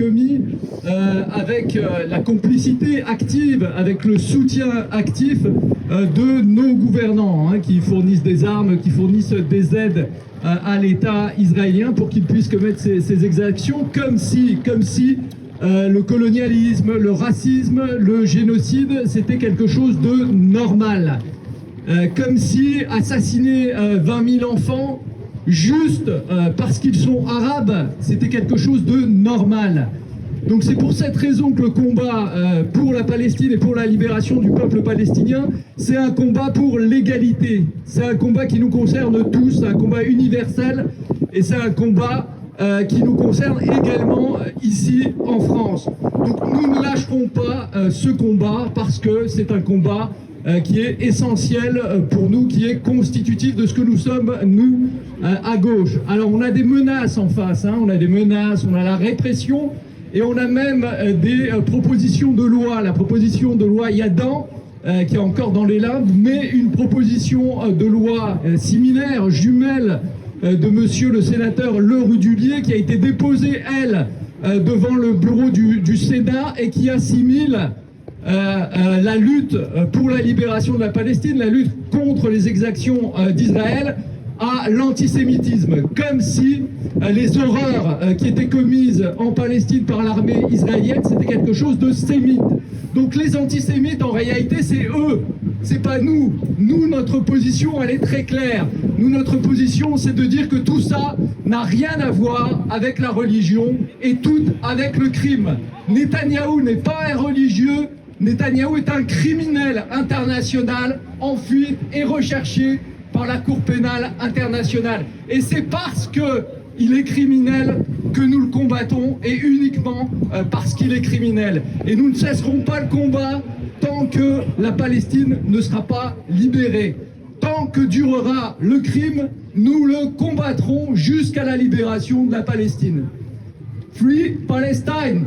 commis avec la complicité active, avec le soutien actif de nos gouvernants qui fournissent des armes, qui fournissent des aides à l'État israélien pour qu'il puisse commettre ces exactions comme si le colonialisme, le racisme, le génocide, c'était quelque chose de normal. Comme si assassiner 20 000 enfants juste parce qu'ils sont arabes, c'était quelque chose de normal. Donc c'est pour cette raison que le combat pour la Palestine et pour la libération du peuple palestinien, c'est un combat pour l'égalité. C'est un combat qui nous concerne tous, c'est un combat universel et c'est un combat qui nous concerne également ici en France. Donc nous ne lâcherons pas ce combat parce que c'est un combat qui est essentiel pour nous, qui est constitutif de ce que nous sommes, nous, à gauche. Alors on a des menaces en face, on a des menaces, on a la répression et on a même des propositions de loi. La proposition de loi Yadan, qui est encore dans les limbes, mais une proposition de loi similaire, jumelle, de monsieur le sénateur Le Rudulier, qui a été déposée, elle, devant le bureau du Sénat et qui assimile la lutte pour la libération de la Palestine, la lutte contre les exactions d'Israël à l'antisémitisme, comme si les horreurs qui étaient commises en Palestine par l'armée israélienne, c'était quelque chose de sémite. Donc les antisémites, en réalité, c'est eux, c'est pas nous. Nous, notre position, elle est très claire. Nous, notre position, c'est de dire que tout ça n'a rien à voir avec la religion et tout avec le crime. Netanyahou n'est pas un religieux, Netanyahou est un criminel international en fuite et recherché par la Cour pénale internationale. Et c'est parce qu'il est criminel que nous le combattons, et uniquement parce qu'il est criminel. Et nous ne cesserons pas le combat tant que la Palestine ne sera pas libérée. Tant que durera le crime, nous le combattrons jusqu'à la libération de la Palestine. Free Palestine!